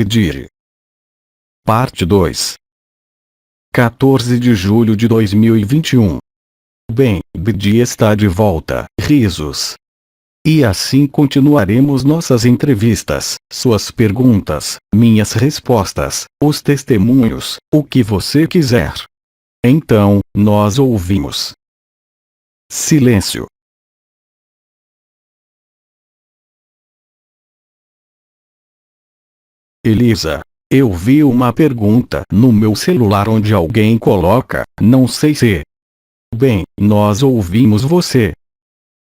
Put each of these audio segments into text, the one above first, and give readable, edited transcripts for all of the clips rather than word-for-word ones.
Bedire. Parte 2. 14 de julho de 2021. Bem, Bedi está de volta, risos. E assim continuaremos nossas entrevistas, suas perguntas, minhas respostas, os testemunhos, o que você quiser. Então, nós ouvimos. Silêncio. Elisa, eu vi uma pergunta no meu celular onde alguém coloca, não sei se. Bem, nós ouvimos você.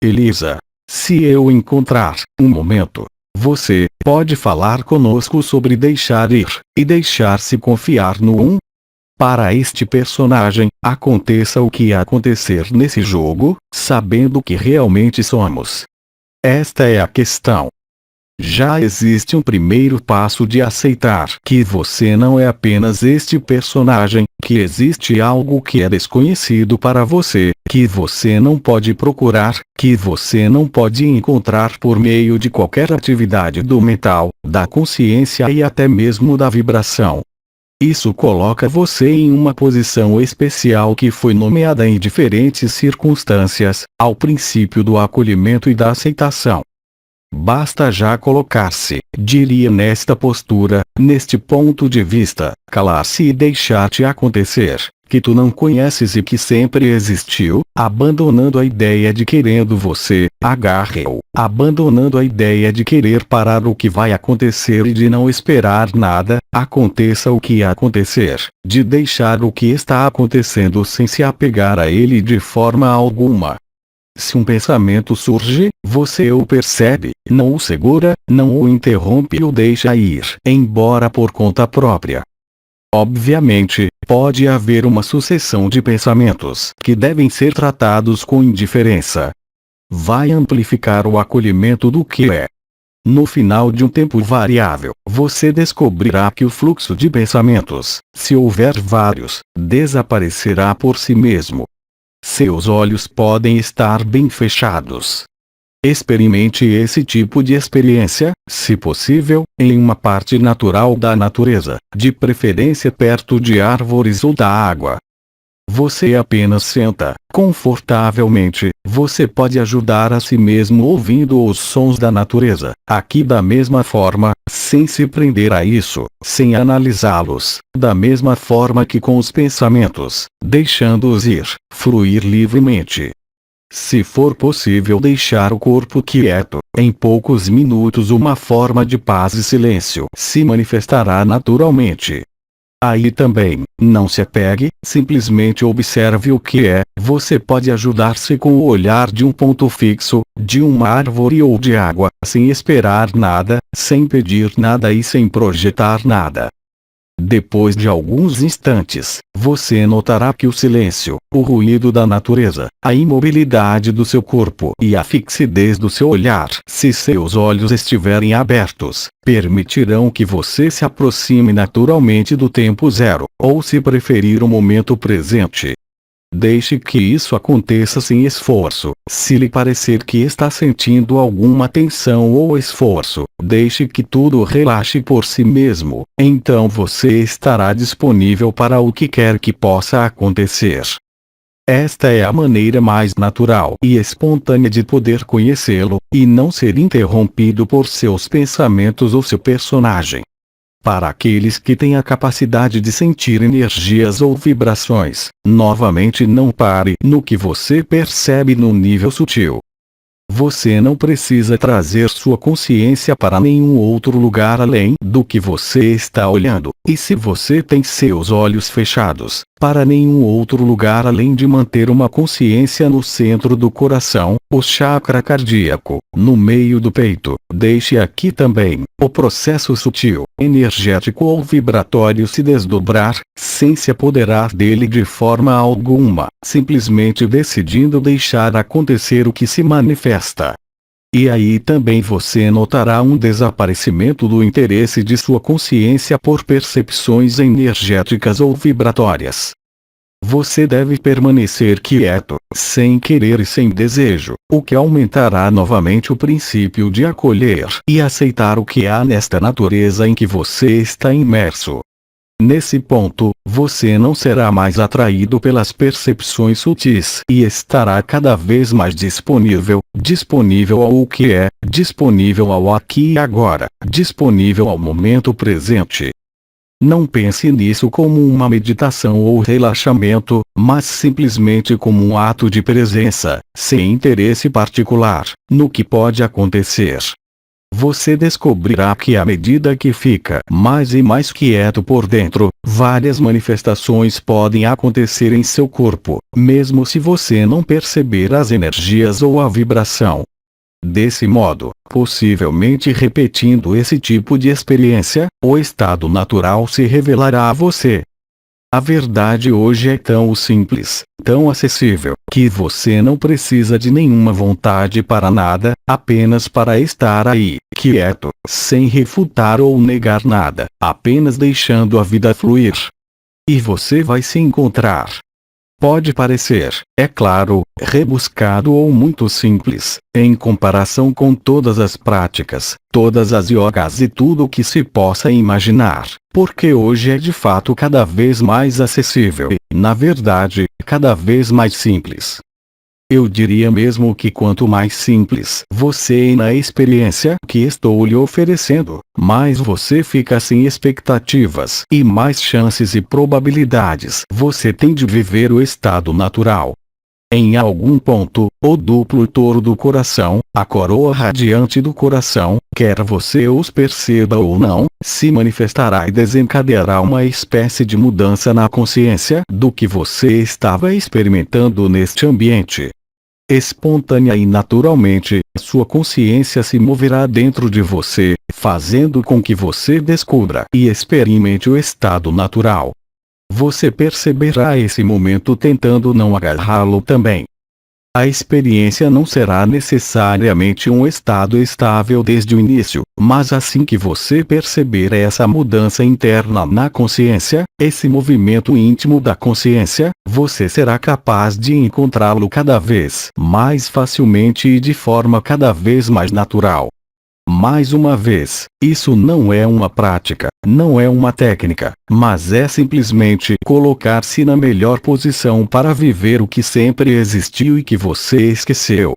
Elisa, se eu encontrar um momento, você pode falar conosco sobre deixar ir e deixar-se confiar no um? Para este personagem, aconteça o que acontecer nesse jogo, sabendo que realmente somos. Esta é a questão. Já existe um primeiro passo de aceitar que você não é apenas este personagem, que existe algo que é desconhecido para você, que você não pode procurar, que você não pode encontrar por meio de qualquer atividade do mental, da consciência e até mesmo da vibração. Isso coloca você em uma posição especial que foi nomeada em diferentes circunstâncias, ao princípio do acolhimento e da aceitação. Basta já colocar-se, diria nesta postura, neste ponto de vista, calar-se e deixar-te acontecer, que tu não conheces e que sempre existiu, abandonando a ideia de querendo você, agarre-o, abandonando a ideia de querer parar o que vai acontecer e de não esperar nada, aconteça o que acontecer, de deixar o que está acontecendo sem se apegar a ele de forma alguma. Se um pensamento surge, você o percebe, não o segura, não o interrompe e o deixa ir embora por conta própria. Obviamente, pode haver uma sucessão de pensamentos que devem ser tratados com indiferença. Vai amplificar o acolhimento do que é. No final de um tempo variável, você descobrirá que o fluxo de pensamentos, se houver vários, desaparecerá por si mesmo. Seus olhos podem estar bem fechados. Experimente esse tipo de experiência, se possível, em uma parte natural da natureza, de preferência perto de árvores ou da água. Você apenas senta, confortavelmente, você pode ajudar a si mesmo ouvindo os sons da natureza, aqui da mesma forma, sem se prender a isso, sem analisá-los, da mesma forma que com os pensamentos, deixando-os ir, fluir livremente. Se for possível deixar o corpo quieto, em poucos minutos uma forma de paz e silêncio se manifestará naturalmente. Aí também, não se apegue, simplesmente observe o que é, você pode ajudar-se com o olhar de um ponto fixo, de uma árvore ou de água, sem esperar nada, sem pedir nada e sem projetar nada. Depois de alguns instantes, você notará que o silêncio, o ruído da natureza, a imobilidade do seu corpo e a fixidez do seu olhar, se seus olhos estiverem abertos, permitirão que você se aproxime naturalmente do tempo zero, ou se preferir o momento presente. Deixe que isso aconteça sem esforço. Se lhe parecer que está sentindo alguma tensão ou esforço, deixe que tudo relaxe por si mesmo. Então você estará disponível para o que quer que possa acontecer. Esta é a maneira mais natural e espontânea de poder conhecê-lo, e não ser interrompido por seus pensamentos ou seu personagem. Para aqueles que têm a capacidade de sentir energias ou vibrações, novamente não pare no que você percebe no nível sutil. Você não precisa trazer sua consciência para nenhum outro lugar além do que você está olhando, e se você tem seus olhos fechados, para nenhum outro lugar além de manter uma consciência no centro do coração, o chakra cardíaco, no meio do peito. Deixe aqui também o processo sutil, energético ou vibratório se desdobrar, sem se apoderar dele de forma alguma, simplesmente decidindo deixar acontecer o que se manifesta. E aí também você notará um desaparecimento do interesse de sua consciência por percepções energéticas ou vibratórias. Você deve permanecer quieto, sem querer e sem desejo, o que aumentará novamente o princípio de acolher e aceitar o que há nesta natureza em que você está imerso. Nesse ponto, você não será mais atraído pelas percepções sutis e estará cada vez mais disponível ao que é, disponível ao aqui e agora, disponível ao momento presente. Não pense nisso como uma meditação ou relaxamento, mas simplesmente como um ato de presença, sem interesse particular, no que pode acontecer. Você descobrirá que à medida que fica mais e mais quieto por dentro, várias manifestações podem acontecer em seu corpo, mesmo se você não perceber as energias ou a vibração. Desse modo, possivelmente repetindo esse tipo de experiência, o estado natural se revelará a você. A verdade hoje é tão simples, tão acessível, que você não precisa de nenhuma vontade para nada, apenas para estar aí, quieto, sem refutar ou negar nada, apenas deixando a vida fluir. E você vai se encontrar. Pode parecer, é claro, rebuscado ou muito simples, em comparação com todas as práticas, todas as yogas e tudo o que se possa imaginar, porque hoje é de fato cada vez mais acessível e, na verdade, cada vez mais simples. Eu diria mesmo que quanto mais simples você é na experiência que estou lhe oferecendo, mais você fica sem expectativas e mais chances e probabilidades você tem de viver o estado natural. Em algum ponto, o duplo touro do coração, a coroa radiante do coração, quer você os perceba ou não, se manifestará e desencadeará uma espécie de mudança na consciência do que você estava experimentando neste ambiente. Espontânea e naturalmente, sua consciência se moverá dentro de você, fazendo com que você descubra e experimente o estado natural. Você perceberá esse momento tentando não agarrá-lo também. A experiência não será necessariamente um estado estável desde o início, mas assim que você perceber essa mudança interna na consciência, esse movimento íntimo da consciência, você será capaz de encontrá-lo cada vez mais facilmente e de forma cada vez mais natural. Mais uma vez, isso não é uma prática, não é uma técnica, mas é simplesmente colocar-se na melhor posição para viver o que sempre existiu e que você esqueceu.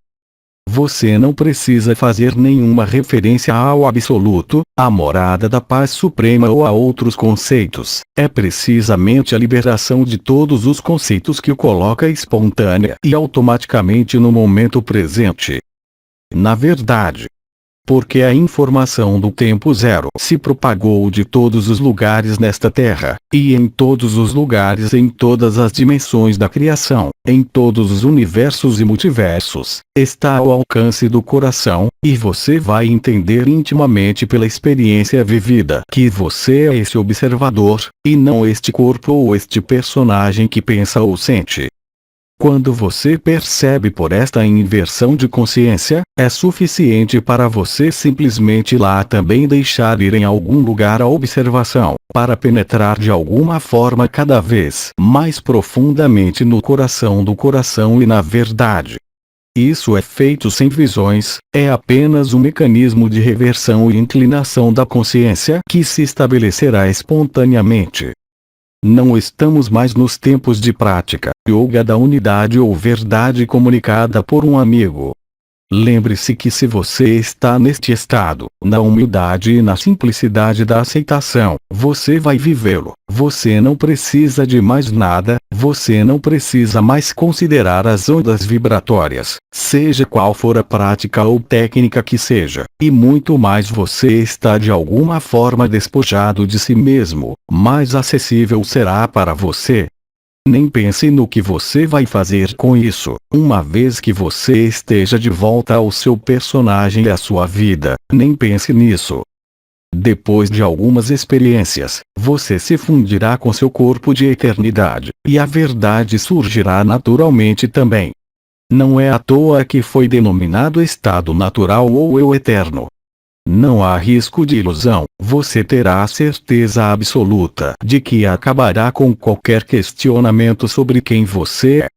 Você não precisa fazer nenhuma referência ao absoluto, à morada da paz suprema ou a outros conceitos. É precisamente a liberação de todos os conceitos que o coloca espontânea e automaticamente no momento presente. Na verdade, porque a informação do tempo zero se propagou de todos os lugares nesta terra, e em todos os lugares em todas as dimensões da criação, em todos os universos e multiversos, está ao alcance do coração, e você vai entender intimamente pela experiência vivida que você é esse observador, e não este corpo ou este personagem que pensa ou sente. Quando você percebe por esta inversão de consciência, é suficiente para você simplesmente lá também deixar ir em algum lugar a observação, para penetrar de alguma forma cada vez mais profundamente no coração do coração e na verdade. Isso é feito sem visões, é apenas um mecanismo de reversão e inclinação da consciência que se estabelecerá espontaneamente. Não estamos mais nos tempos de prática, yoga da unidade ou verdade comunicada por um amigo. Lembre-se que se você está neste estado, na humildade e na simplicidade da aceitação, você vai vivê-lo. Você não precisa de mais nada, você não precisa mais considerar as ondas vibratórias, seja qual for a prática ou técnica que seja, e muito mais você está de alguma forma despojado de si mesmo, mais acessível será para você. Nem pense no que você vai fazer com isso, uma vez que você esteja de volta ao seu personagem e à sua vida, nem pense nisso. Depois de algumas experiências, você se fundirá com seu corpo de eternidade, e a verdade surgirá naturalmente também. Não é à toa que foi denominado estado natural ou eu eterno. Não há risco de ilusão, você terá a certeza absoluta de que acabará com qualquer questionamento sobre quem você é.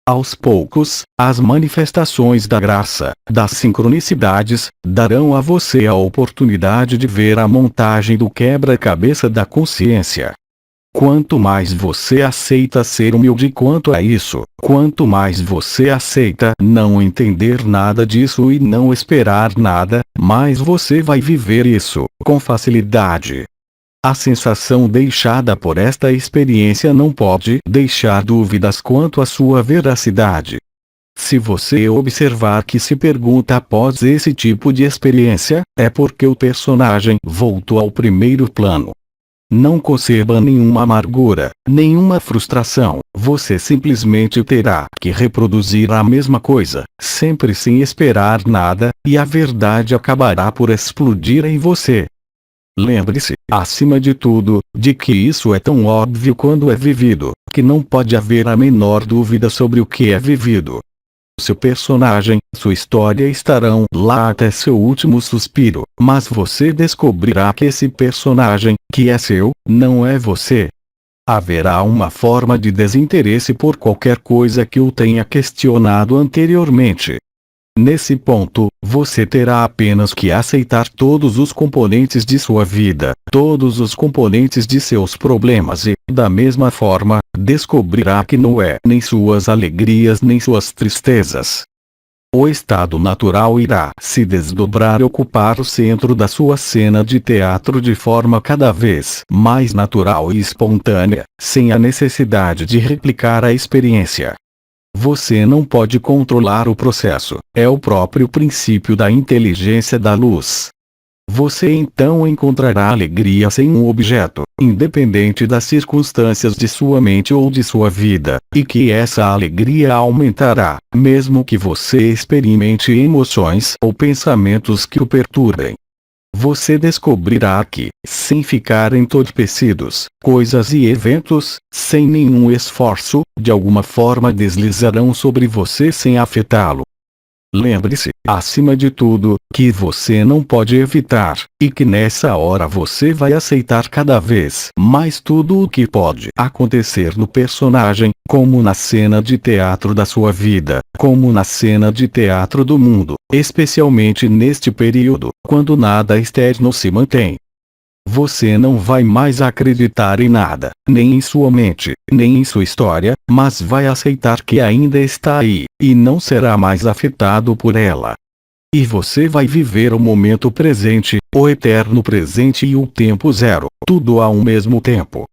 Aos poucos, as manifestações da graça, das sincronicidades, darão a você a oportunidade de ver a montagem do quebra-cabeça da consciência. Quanto mais você aceita ser humilde quanto a isso, quanto mais você aceita não entender nada disso e não esperar nada, mais você vai viver isso, com facilidade. A sensação deixada por esta experiência não pode deixar dúvidas quanto à sua veracidade. Se você observar que se pergunta após esse tipo de experiência, é porque o personagem voltou ao primeiro plano. Não conceba nenhuma amargura, nenhuma frustração, você simplesmente terá que reproduzir a mesma coisa, sempre sem esperar nada, e a verdade acabará por explodir em você. Lembre-se, acima de tudo, de que isso é tão óbvio quando é vivido, que não pode haver a menor dúvida sobre o que é vivido. Seu personagem, sua história estarão lá até seu último suspiro, mas você descobrirá que esse personagem, que é seu, não é você. Haverá uma forma de desinteresse por qualquer coisa que o tenha questionado anteriormente. Nesse ponto, você terá apenas que aceitar todos os componentes de sua vida, todos os componentes de seus problemas e, da mesma forma, descobrirá que não é nem suas alegrias nem suas tristezas. O estado natural irá se desdobrar e ocupar o centro da sua cena de teatro de forma cada vez mais natural e espontânea, sem a necessidade de replicar a experiência. Você não pode controlar o processo, é o próprio princípio da inteligência da luz. Você então encontrará alegria sem um objeto, independente das circunstâncias de sua mente ou de sua vida, e que essa alegria aumentará, mesmo que você experimente emoções ou pensamentos que o perturbem. Você descobrirá que, sem ficar entorpecidos, coisas e eventos, sem nenhum esforço, de alguma forma deslizarão sobre você sem afetá-lo. Lembre-se, acima de tudo, que você não pode evitar, e que nessa hora você vai aceitar cada vez mais tudo o que pode acontecer no personagem, como na cena de teatro da sua vida, como na cena de teatro do mundo, especialmente neste período, quando nada externo se mantém. Você não vai mais acreditar em nada, nem em sua mente, nem em sua história, mas vai aceitar que ainda está aí, e não será mais afetado por ela. E você vai viver o momento presente, o eterno presente e o tempo zero, tudo ao mesmo tempo.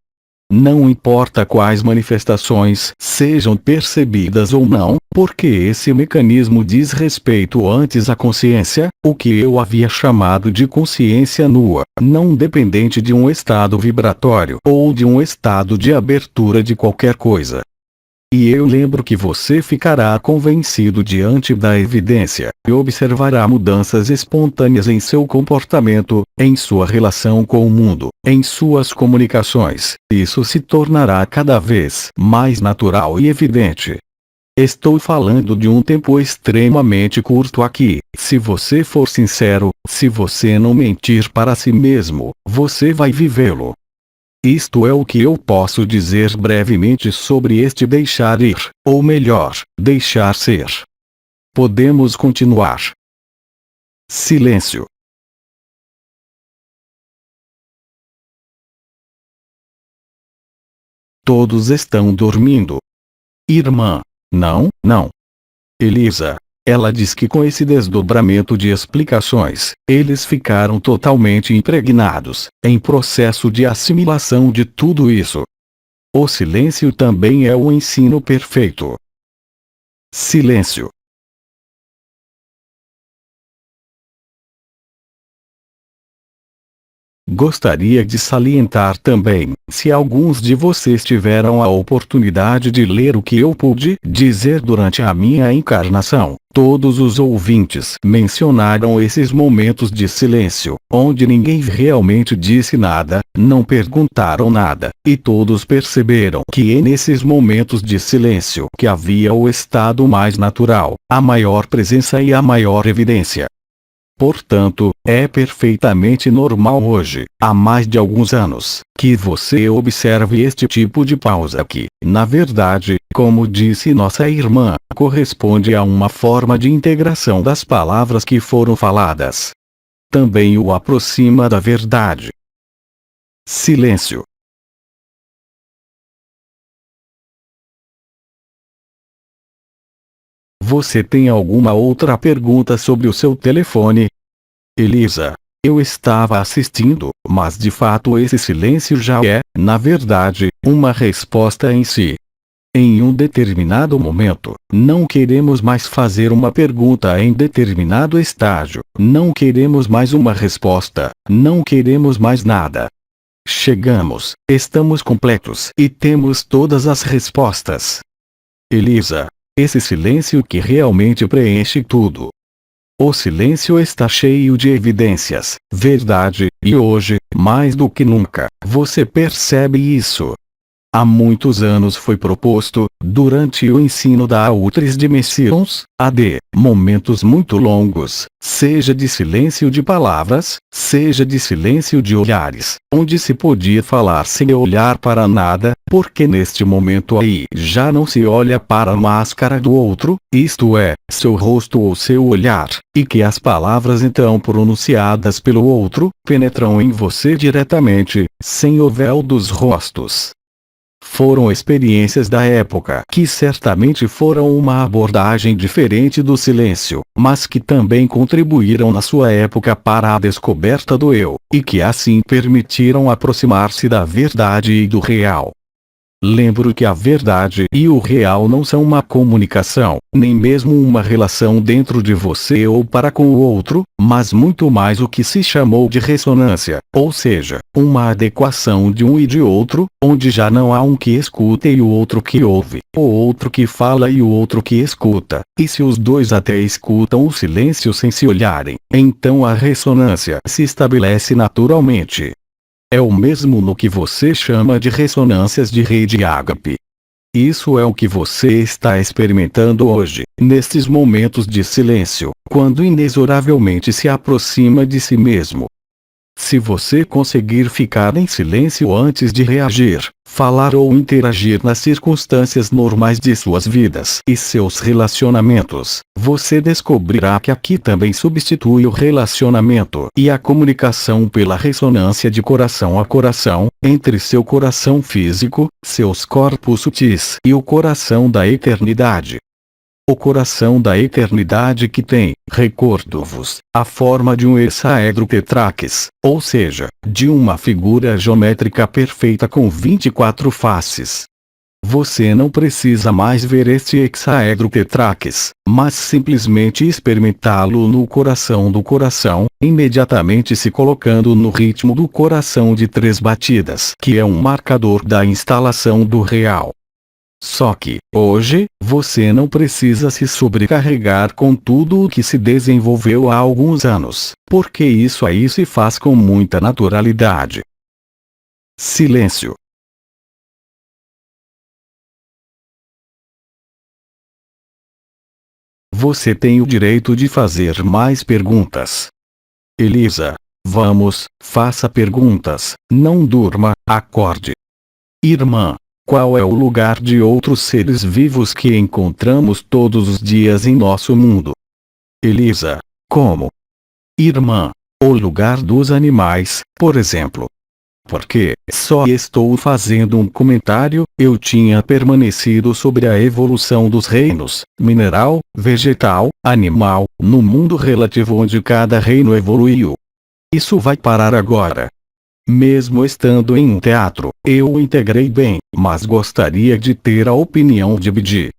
Não importa quais manifestações sejam percebidas ou não, porque esse mecanismo diz respeito antes à consciência, o que eu havia chamado de consciência nua, não dependente de um estado vibratório ou de um estado de abertura de qualquer coisa. E eu lembro que você ficará convencido diante da evidência, e observará mudanças espontâneas em seu comportamento, em sua relação com o mundo, em suas comunicações. Isso se tornará cada vez mais natural e evidente. Estou falando de um tempo extremamente curto aqui. Se você for sincero, se você não mentir para si mesmo, você vai vivê-lo. Isto é o que eu posso dizer brevemente sobre este deixar ir, ou melhor, deixar ser. Podemos continuar. Silêncio. Todos estão dormindo. Irmã. Não, não. Elisa. Ela diz que com esse desdobramento de explicações, eles ficaram totalmente impregnados, em processo de assimilação de tudo isso. O silêncio também é o ensino perfeito. Silêncio. Gostaria de salientar também, se alguns de vocês tiveram a oportunidade de ler o que eu pude dizer durante a minha encarnação, todos os ouvintes mencionaram esses momentos de silêncio, onde ninguém realmente disse nada, não perguntaram nada, e todos perceberam que é nesses momentos de silêncio que havia o estado mais natural, a maior presença e a maior evidência. Portanto, é perfeitamente normal hoje, há mais de alguns anos, que você observe este tipo de pausa que, na verdade, como disse nossa irmã, corresponde a uma forma de integração das palavras que foram faladas. Também o aproxima da verdade. Silêncio. Você tem alguma outra pergunta sobre o seu telefone? Elisa, eu estava assistindo, mas de fato esse silêncio já é, na verdade, uma resposta em si. Em um determinado momento, não queremos mais fazer uma pergunta em determinado estágio, não queremos mais uma resposta, não queremos mais nada. Chegamos, estamos completos e temos todas as respostas. Elisa, esse silêncio que realmente preenche tudo. O silêncio está cheio de evidências, verdade, e hoje, mais do que nunca, você percebe isso. Há muitos anos foi proposto, durante o ensino da Outras Dimensões, AD, momentos muito longos, seja de silêncio de palavras, seja de silêncio de olhares, onde se podia falar sem olhar para nada, porque neste momento aí já não se olha para a máscara do outro, isto é, seu rosto ou seu olhar, e que as palavras então pronunciadas pelo outro, penetram em você diretamente, sem o véu dos rostos. Foram experiências da época que certamente foram uma abordagem diferente do silêncio, mas que também contribuíram na sua época para a descoberta do eu, e que assim permitiram aproximar-se da verdade e do real. Lembro que a verdade e o real não são uma comunicação, nem mesmo uma relação dentro de você ou para com o outro, mas muito mais o que se chamou de ressonância, ou seja, uma adequação de um e de outro, onde já não há um que escuta e o outro que ouve, o outro que fala e o outro que escuta, e se os dois até escutam o silêncio sem se olharem, então a ressonância se estabelece naturalmente. É o mesmo no que você chama de ressonâncias de rede ágape. Isso é o que você está experimentando hoje, nestes momentos de silêncio, quando inexoravelmente se aproxima de si mesmo. Se você conseguir ficar em silêncio antes de reagir, falar ou interagir nas circunstâncias normais de suas vidas e seus relacionamentos, você descobrirá que aqui também substitui o relacionamento e a comunicação pela ressonância de coração a coração, entre seu coração físico, seus corpos sutis e o coração da eternidade. O coração da eternidade que tem, recordo-vos, a forma de um hexaedro tetraques, ou seja, de uma figura geométrica perfeita com 24 faces. Você não precisa mais ver este hexaedro tetraques, mas simplesmente experimentá-lo no coração do coração, imediatamente se colocando no ritmo do coração de 3 batidas, que é um marcador da instalação do real. Só que, hoje, você não precisa se sobrecarregar com tudo o que se desenvolveu há alguns anos, porque isso aí se faz com muita naturalidade. Silêncio. Você tem o direito de fazer mais perguntas. Elisa, vamos, faça perguntas, não durma, acorde. Irmã, qual é o lugar de outros seres vivos que encontramos todos os dias em nosso mundo? Elisa, como? Irmã, o lugar dos animais, por exemplo. Porque, só estou fazendo um comentário, eu tinha permanecido sobre a evolução dos reinos, mineral, vegetal, animal, no mundo relativo onde cada reino evoluiu. Isso vai parar agora. Mesmo estando em um teatro, eu o integrei bem, mas gostaria de ter a opinião de Bidi.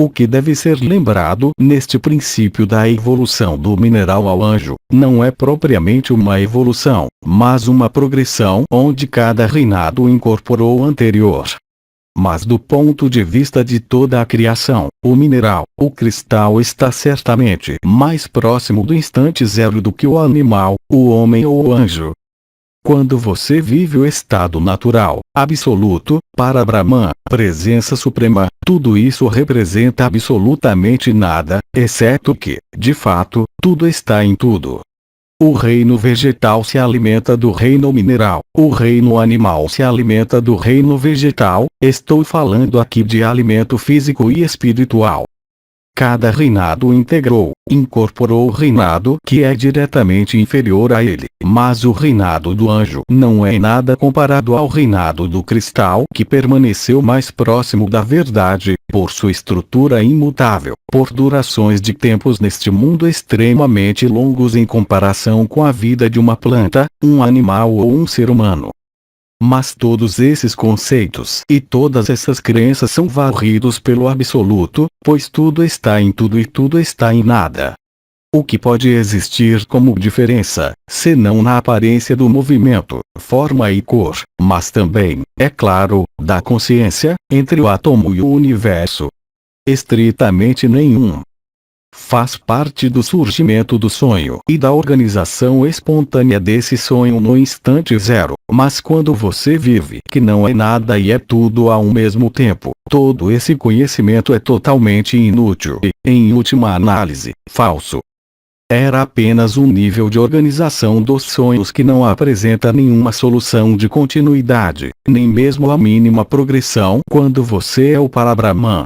O que deve ser lembrado neste princípio da evolução do mineral ao anjo, não é propriamente uma evolução, mas uma progressão onde cada reinado incorporou o anterior. Mas do ponto de vista de toda a criação, o mineral, o cristal está certamente mais próximo do instante zero do que o animal, o homem ou o anjo. Quando você vive o estado natural, absoluto, para Brahman, presença suprema, tudo isso representa absolutamente nada, exceto que, de fato, tudo está em tudo. O reino vegetal se alimenta do reino mineral. O reino animal se alimenta do reino vegetal. Estou falando aqui de alimento físico e espiritual. Cada reinado incorporou o reinado que é diretamente inferior a ele, mas o reinado do anjo não é nada comparado ao reinado do cristal, que permaneceu mais próximo da verdade, por sua estrutura imutável, por durações de tempos neste mundo extremamente longos em comparação com a vida de uma planta, um animal ou um ser humano. Mas todos esses conceitos e todas essas crenças são varridos pelo absoluto, pois tudo está em tudo e tudo está em nada. O que pode existir como diferença, senão na aparência do movimento, forma e cor, mas também, é claro, da consciência, entre o átomo e o universo? Estritamente nenhum. Faz parte do surgimento do sonho e da organização espontânea desse sonho no instante zero, mas quando você vive que não é nada e é tudo ao mesmo tempo, todo esse conhecimento é totalmente inútil e, em última análise, falso. Era apenas um nível de organização dos sonhos que não apresenta nenhuma solução de continuidade, nem mesmo a mínima progressão quando você é o Parabrahman.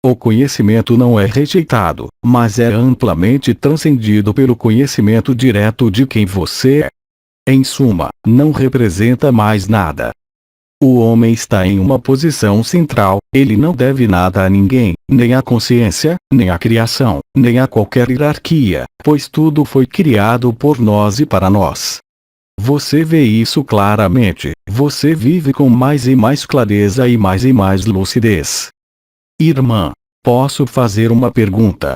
O conhecimento não é rejeitado, mas é amplamente transcendido pelo conhecimento direto de quem você é. Em suma, não representa mais nada. O homem está em uma posição central, ele não deve nada a ninguém, nem à consciência, nem à criação, nem a qualquer hierarquia, pois tudo foi criado por nós e para nós. Você vê isso claramente, você vive com mais e mais clareza e mais lucidez. Irmã, posso fazer uma pergunta?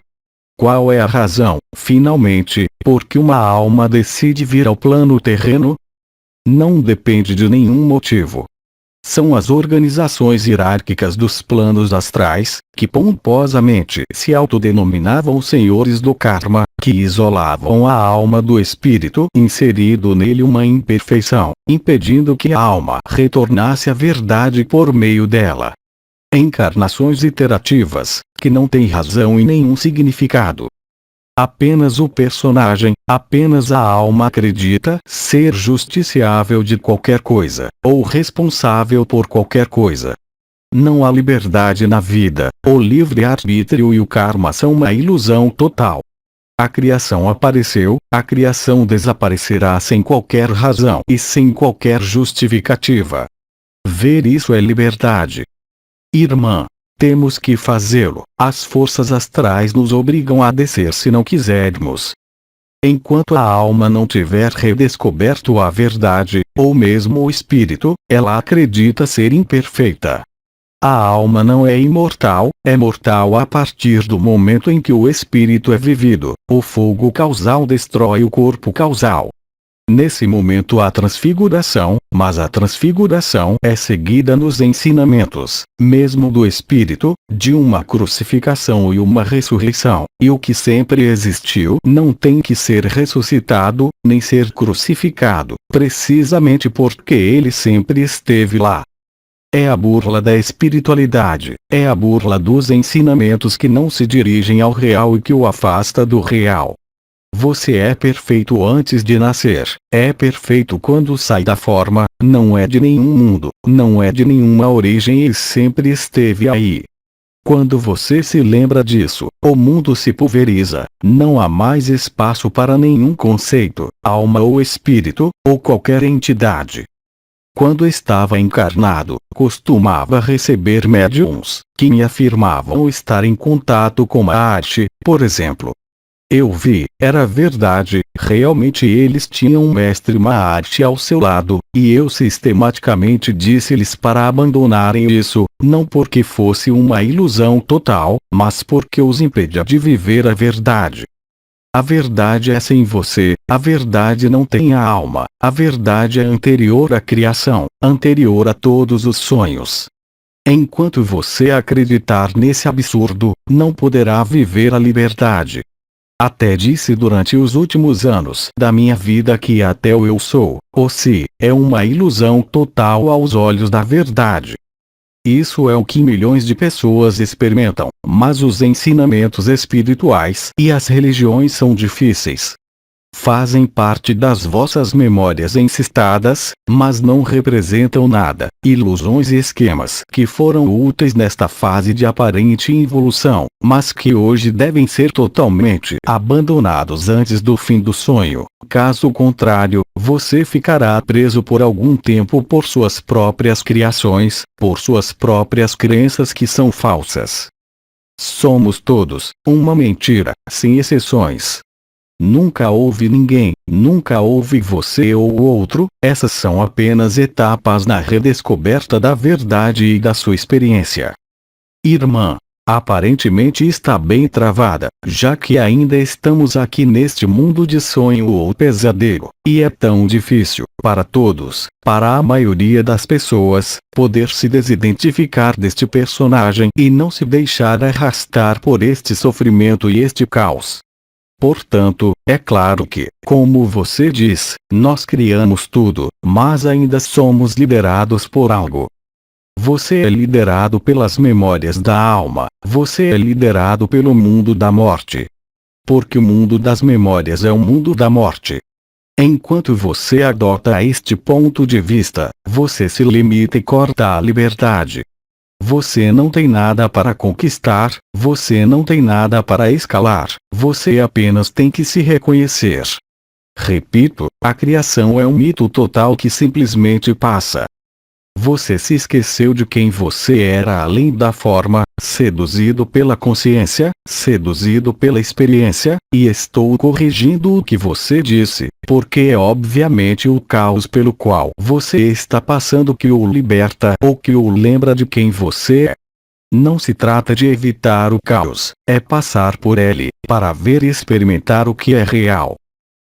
Qual é a razão, finalmente, por que uma alma decide vir ao plano terreno? Não depende de nenhum motivo. São as organizações hierárquicas dos planos astrais, que pomposamente se autodenominavam senhores do karma, que isolavam a alma do espírito, inserido nele uma imperfeição, impedindo que a alma retornasse à verdade por meio dela. Encarnações iterativas, que não têm razão e nenhum significado. Apenas o personagem, apenas a alma acredita ser justiciável de qualquer coisa, ou responsável por qualquer coisa. Não há liberdade na vida, o livre-arbítrio e o karma são uma ilusão total. A criação apareceu, a criação desaparecerá sem qualquer razão e sem qualquer justificativa. Ver isso é liberdade. Irmã, temos que fazê-lo. As forças astrais nos obrigam a descer se não quisermos. Enquanto a alma não tiver redescoberto a verdade, ou mesmo o espírito, ela acredita ser imperfeita. A alma não é imortal, é mortal a partir do momento em que o espírito é vivido. O fogo causal destrói o corpo causal. Nesse momento há transfiguração, mas a transfiguração é seguida nos ensinamentos, mesmo do Espírito, de uma crucificação e uma ressurreição, e o que sempre existiu não tem que ser ressuscitado, nem ser crucificado, precisamente porque ele sempre esteve lá. É a burla da espiritualidade, é a burla dos ensinamentos que não se dirigem ao real e que o afasta do real. Você é perfeito antes de nascer, é perfeito quando sai da forma, não é de nenhum mundo, não é de nenhuma origem e sempre esteve aí. Quando você se lembra disso, o mundo se pulveriza, não há mais espaço para nenhum conceito, alma ou espírito, ou qualquer entidade. Quando estava encarnado, costumava receber médiums, que me afirmavam estar em contato com a arte, por exemplo. Eu vi, era verdade, realmente eles tinham um mestre Mahati ao seu lado, e eu sistematicamente disse-lhes para abandonarem isso, não porque fosse uma ilusão total, mas porque os impedia de viver a verdade. A verdade é sem você, a verdade não tem a alma, a verdade é anterior à criação, anterior a todos os sonhos. Enquanto você acreditar nesse absurdo, não poderá viver a liberdade. Até disse durante os últimos anos da minha vida que até o eu sou, ou se, é uma ilusão total aos olhos da verdade. Isso é o que milhões de pessoas experimentam, mas os ensinamentos espirituais e as religiões são difíceis. Fazem parte das vossas memórias encistadas, mas não representam nada. Ilusões e esquemas que foram úteis nesta fase de aparente involução, mas que hoje devem ser totalmente abandonados antes do fim do sonho. Caso contrário, você ficará preso por algum tempo por suas próprias criações, por suas próprias crenças que são falsas. Somos todos uma mentira, sem exceções. Nunca houve ninguém, nunca houve você ou outro, essas são apenas etapas na redescoberta da verdade e da sua experiência. Irmã, aparentemente está bem travada, já que ainda estamos aqui neste mundo de sonho ou pesadelo, e é tão difícil, para todos, para a maioria das pessoas, poder se desidentificar deste personagem e não se deixar arrastar por este sofrimento e este caos. Portanto, é claro que, como você diz, nós criamos tudo, mas ainda somos liderados por algo. Você é liderado pelas memórias da alma, você é liderado pelo mundo da morte. Porque o mundo das memórias é o mundo da morte. Enquanto você adota este ponto de vista, você se limita e corta a liberdade. Você não tem nada para conquistar, você não tem nada para escalar, você apenas tem que se reconhecer. Repito, a criação é um mito total que simplesmente passa. Você se esqueceu de quem você era além da forma, seduzido pela consciência, seduzido pela experiência, e estou corrigindo o que você disse, porque é obviamente o caos pelo qual você está passando que o liberta ou que o lembra de quem você é. Não se trata de evitar o caos, é passar por ele, para ver e experimentar o que é real.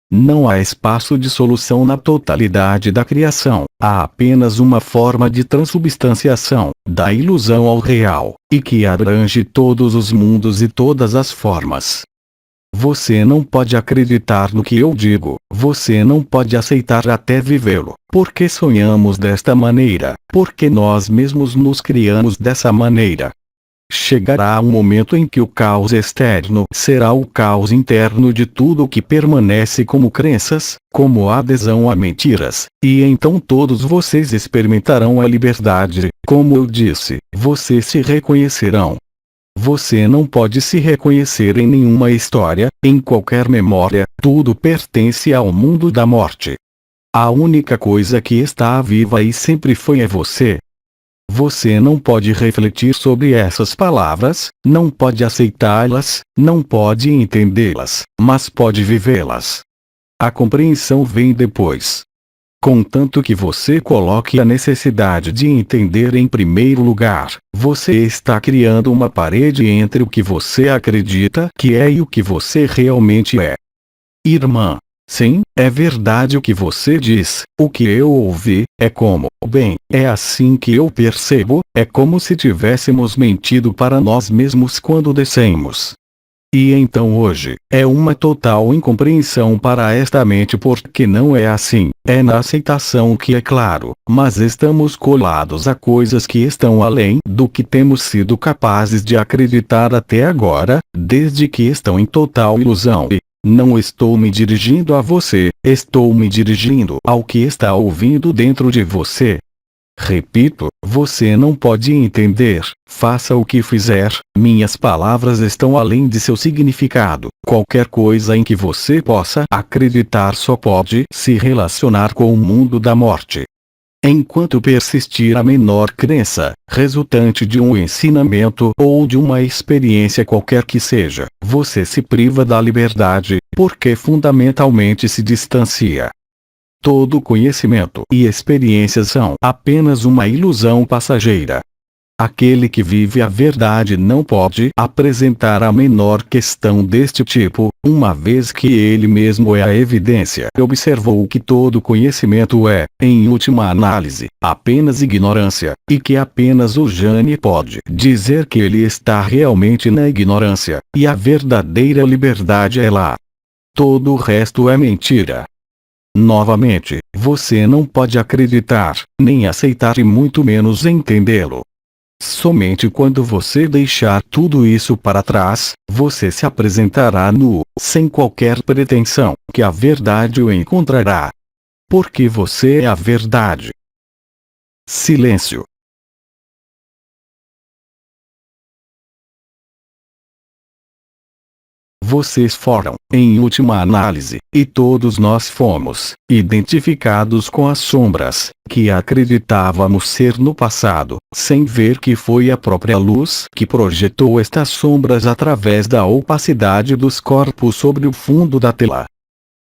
Não há espaço de solução na totalidade da criação, há apenas uma forma de transubstanciação, da ilusão ao real, e que abrange todos os mundos e todas as formas. Você não pode acreditar no que eu digo, você não pode aceitar até vivê-lo, porque sonhamos desta maneira, porque nós mesmos nos criamos dessa maneira. Chegará um momento em que o caos externo será o caos interno de tudo o que permanece como crenças, como adesão a mentiras, e então todos vocês experimentarão a liberdade, como eu disse, vocês se reconhecerão. Você não pode se reconhecer em nenhuma história, em qualquer memória, tudo pertence ao mundo da morte. A única coisa que está viva e sempre foi é você. Você não pode refletir sobre essas palavras, não pode aceitá-las, não pode entendê-las, mas pode vivê-las. A compreensão vem depois. Contanto que você coloque a necessidade de entender em primeiro lugar, você está criando uma parede entre o que você acredita que é e o que você realmente é. Irmã, sim, é verdade o que você diz, o que eu ouvi, é como, bem, é assim que eu percebo, é como se tivéssemos mentido para nós mesmos quando descemos. E então hoje, é uma total incompreensão para esta mente porque não é assim, é na aceitação que é claro, mas estamos colados a coisas que estão além do que temos sido capazes de acreditar até agora, desde que estão em total ilusão e, não estou me dirigindo a você, estou me dirigindo ao que está ouvindo dentro de você. Repito, você não pode entender, faça o que fizer, minhas palavras estão além de seu significado. Qualquer coisa em que você possa acreditar só pode se relacionar com o mundo da morte. Enquanto persistir a menor crença, resultante de um ensinamento ou de uma experiência qualquer que seja, você se priva da liberdade, porque fundamentalmente se distancia. Todo conhecimento e experiência são apenas uma ilusão passageira. Aquele que vive a verdade não pode apresentar a menor questão deste tipo, uma vez que ele mesmo é a evidência. Observou que todo conhecimento é, em última análise, apenas ignorância, e que apenas o Jane pode dizer que ele está realmente na ignorância, e a verdadeira liberdade é lá. Todo o resto é mentira. Novamente, você não pode acreditar, nem aceitar e muito menos entendê-lo. Somente quando você deixar tudo isso para trás, você se apresentará nu, sem qualquer pretensão, que a verdade o encontrará. Porque você é a verdade. Silêncio. Vocês foram, em última análise, e todos nós fomos, identificados com as sombras, que acreditávamos ser no passado, sem ver que foi a própria luz que projetou estas sombras através da opacidade dos corpos sobre o fundo da tela.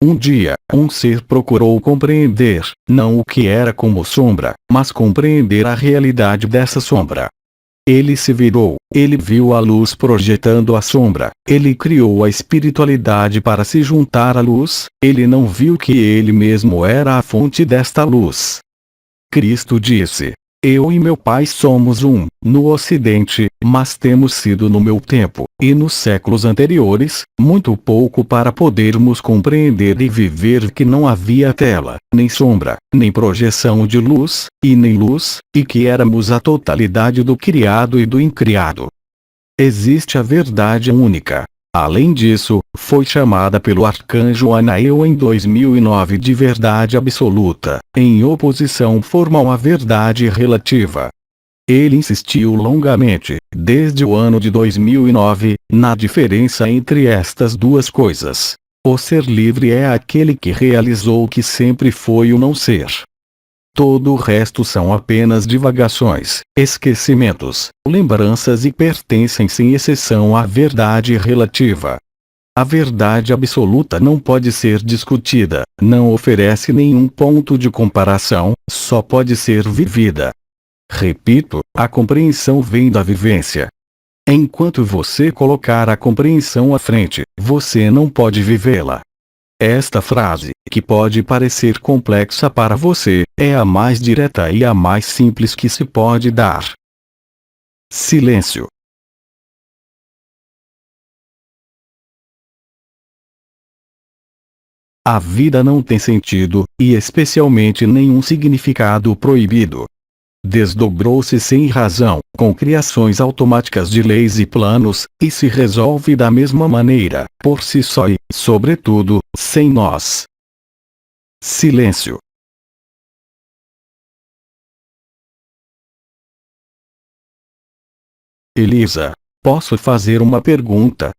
Um dia, um ser procurou compreender, não o que era como sombra, mas compreender a realidade dessa sombra. Ele se virou, ele viu a luz projetando a sombra, ele criou a espiritualidade para se juntar à luz, ele não viu que ele mesmo era a fonte desta luz. Cristo disse: eu e meu Pai somos um, no Ocidente, mas temos sido no meu tempo, e nos séculos anteriores, muito pouco para podermos compreender e viver que não havia tela, nem sombra, nem projeção de luz, e que éramos a totalidade do criado e do incriado. Existe a verdade única. Além disso, foi chamada pelo arcanjo Anael em 2009 de verdade absoluta, em oposição formal à verdade relativa. Ele insistiu longamente, desde o ano de 2009, na diferença entre estas duas coisas. O ser livre é aquele que realizou o que sempre foi o não ser. Todo o resto são apenas divagações, esquecimentos, lembranças e pertencem sem exceção à verdade relativa. A verdade absoluta não pode ser discutida, não oferece nenhum ponto de comparação, só pode ser vivida. Repito, a compreensão vem da vivência. Enquanto você colocar a compreensão à frente, você não pode vivê-la. Esta frase, que pode parecer complexa para você, é a mais direta e a mais simples que se pode dar. Silêncio. A vida não tem sentido, e especialmente nenhum significado proibido. Desdobrou-se sem razão, com criações automáticas de leis e planos, e se resolve da mesma maneira, por si só e, sobretudo, sem nós. Silêncio. Elisa, posso fazer uma pergunta?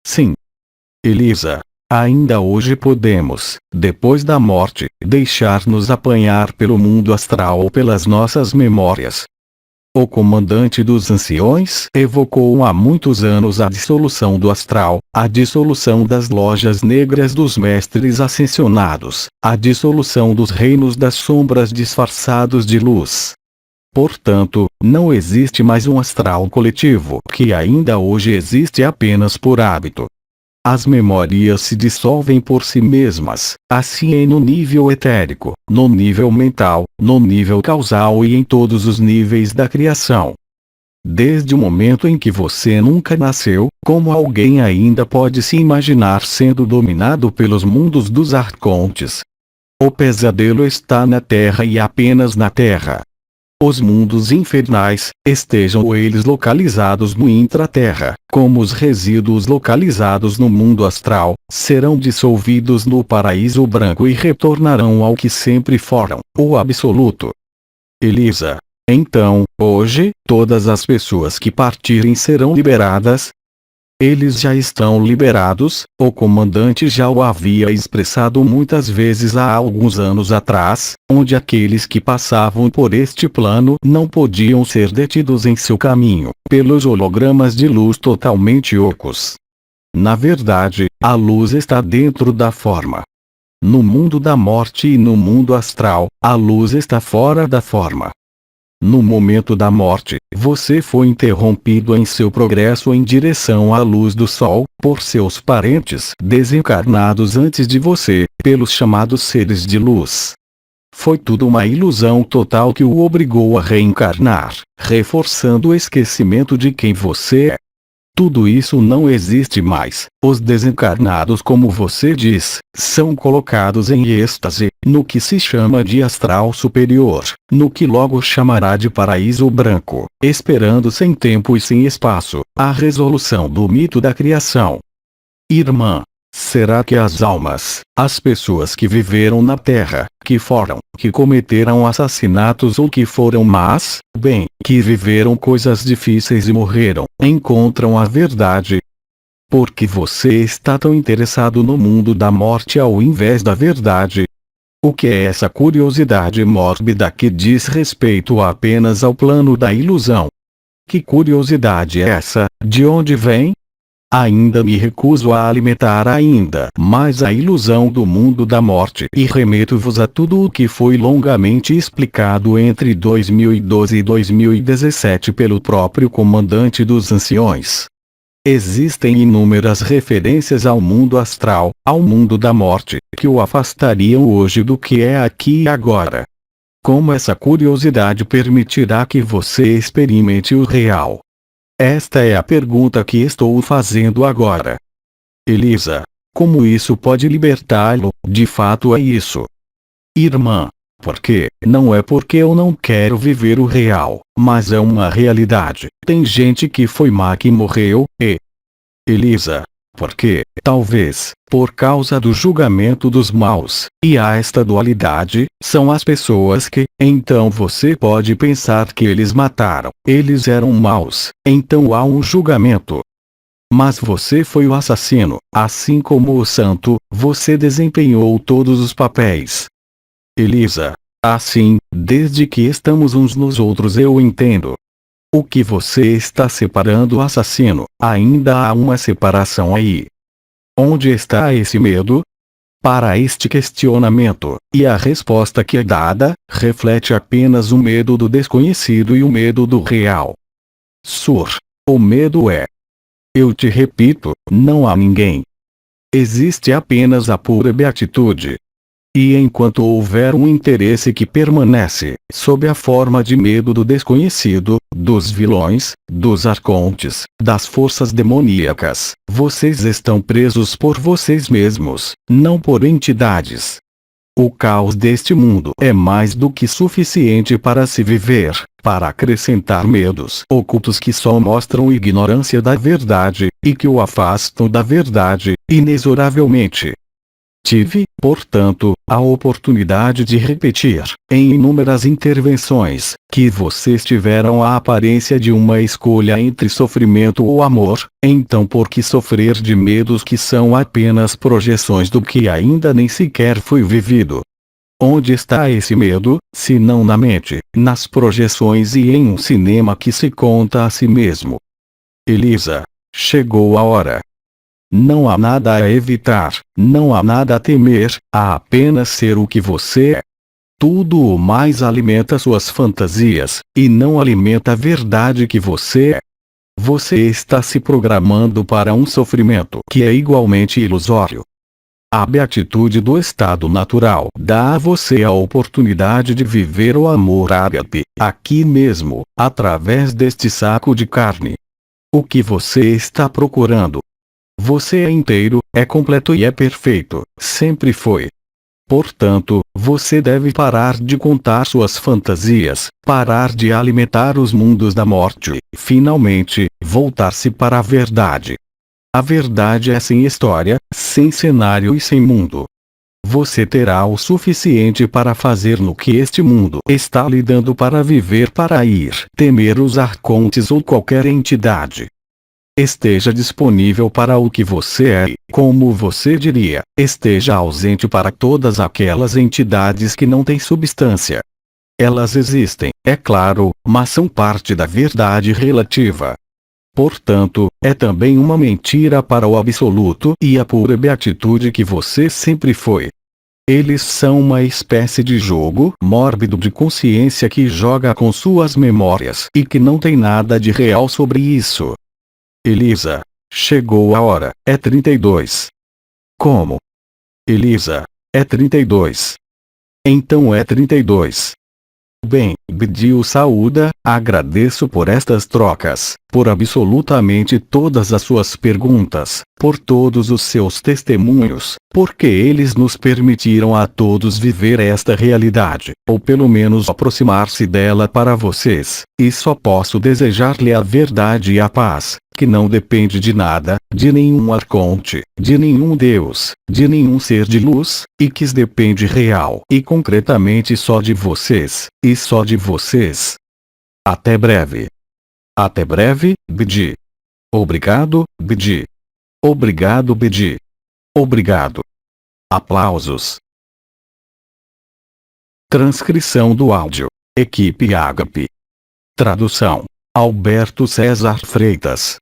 Sim. Elisa, ainda hoje podemos, depois da morte, deixar-nos apanhar pelo mundo astral ou pelas nossas memórias. O comandante dos anciões evocou há muitos anos a dissolução do astral, a dissolução das lojas negras dos mestres ascensionados, a dissolução dos reinos das sombras disfarçados de luz. Portanto, não existe mais um astral coletivo que ainda hoje existe apenas por hábito. As memórias se dissolvem por si mesmas, assim no nível etérico, no nível mental, no nível causal e em todos os níveis da criação. Desde o momento em que você nunca nasceu, como alguém ainda pode se imaginar sendo dominado pelos mundos dos arcontes? O pesadelo está na Terra e apenas na Terra. Os mundos infernais, estejam eles localizados no intraterra, como os resíduos localizados no mundo astral, serão dissolvidos no paraíso branco e retornarão ao que sempre foram, o absoluto. Elisa. Então, hoje, todas as pessoas que partirem serão liberadas? Eles já estão liberados, o comandante já o havia expressado muitas vezes há alguns anos atrás, onde aqueles que passavam por este plano não podiam ser detidos em seu caminho, pelos hologramas de luz totalmente ocos. Na verdade, a luz está dentro da forma. No mundo da morte e no mundo astral, a luz está fora da forma. No momento da morte, você foi interrompido em seu progresso em direção à luz do sol, por seus parentes desencarnados antes de você, pelos chamados seres de luz. Foi tudo uma ilusão total que o obrigou a reencarnar, reforçando o esquecimento de quem você é. Tudo isso não existe mais. Os desencarnados, como você diz, são colocados em êxtase, no que se chama de astral superior, no que logo chamará de paraíso branco, esperando sem tempo e sem espaço, a resolução do mito da criação. Irmã, será que as almas, as pessoas que viveram na Terra, que foram, que cometeram assassinatos ou que foram más, bem, que viveram coisas difíceis e morreram, encontram a verdade? Por que você está tão interessado no mundo da morte ao invés da verdade? O que é essa curiosidade mórbida que diz respeito apenas ao plano da ilusão? Que curiosidade é essa? De onde vem? Ainda me recuso a alimentar ainda mais a ilusão do mundo da morte e remeto-vos a tudo o que foi longamente explicado entre 2012 e 2017 pelo próprio comandante dos anciões. Existem inúmeras referências ao mundo astral, ao mundo da morte, que o afastariam hoje do que é aqui e agora. Como essa curiosidade permitirá que você experimente o real? Esta é a pergunta que estou fazendo agora. Elisa, como isso pode libertá-lo? De fato é isso. Irmã, por quê? Não é porque eu não quero viver o real, mas é uma realidade. Tem gente que foi má que morreu, e... Elisa, porque, talvez, por causa do julgamento dos maus, e há esta dualidade, são as pessoas que, então você pode pensar que eles mataram, eles eram maus, então há um julgamento. Mas você foi o assassino, assim como o santo, você desempenhou todos os papéis. Elisa, assim, desde que estamos uns nos outros eu entendo. O que você está separando o assassino, ainda há uma separação aí. Onde está esse medo? Para este questionamento, e a resposta que é dada, reflete apenas o medo do desconhecido e o medo do real. O medo é. Eu te repito, não há ninguém. Existe apenas a pura beatitude. E enquanto houver um interesse que permanece, sob a forma de medo do desconhecido, dos vilões, dos arcontes, das forças demoníacas, vocês estão presos por vocês mesmos, não por entidades. O caos deste mundo é mais do que suficiente para se viver, para acrescentar medos ocultos que só mostram ignorância da verdade, e que o afastam da verdade, inexoravelmente. Tive, portanto, a oportunidade de repetir, em inúmeras intervenções, que vocês tiveram a aparência de uma escolha entre sofrimento ou amor, então por que sofrer de medos que são apenas projeções do que ainda nem sequer foi vivido? Onde está esse medo, se não na mente, nas projeções e em um cinema que se conta a si mesmo? Elisa, chegou a hora. Não há nada a evitar, não há nada a temer, há apenas ser o que você é. Tudo o mais alimenta suas fantasias, e não alimenta a verdade que você é. Você está se programando para um sofrimento que é igualmente ilusório. A beatitude do estado natural dá a você a oportunidade de viver o amor ágape, aqui mesmo, através deste saco de carne. O que você está procurando? Você é inteiro, é completo e é perfeito, sempre foi. Portanto, você deve parar de contar suas fantasias, parar de alimentar os mundos da morte e, finalmente, voltar-se para a verdade. A verdade é sem história, sem cenário e sem mundo. Você terá o suficiente para fazer no que este mundo está lhe dando para viver, para ir temer os arcontes ou qualquer entidade. Esteja disponível para o que você é e, como você diria, esteja ausente para todas aquelas entidades que não têm substância. Elas existem, é claro, mas são parte da verdade relativa. Portanto, é também uma mentira para o absoluto e a pura beatitude que você sempre foi. Eles são uma espécie de jogo mórbido de consciência que joga com suas memórias e que não tem nada de real sobre isso. Elisa, chegou a hora, é 32. Como? Elisa, é 32. Então é 32. Bem, BD o saúda, agradeço por estas trocas, por absolutamente todas as suas perguntas, por todos os seus testemunhos, porque eles nos permitiram a todos viver esta realidade, ou pelo menos aproximar-se dela para vocês, e só posso desejar-lhe a verdade e a paz, que não depende de nada, de nenhum arconte, de nenhum Deus, de nenhum ser de luz, e que depende real e concretamente só de vocês, e só de vocês. Até breve. Até breve, BD. Obrigado, BD. Obrigado, BD. Obrigado. Aplausos. Transcrição do áudio. Equipe Ágape. Tradução: Alberto César Freitas.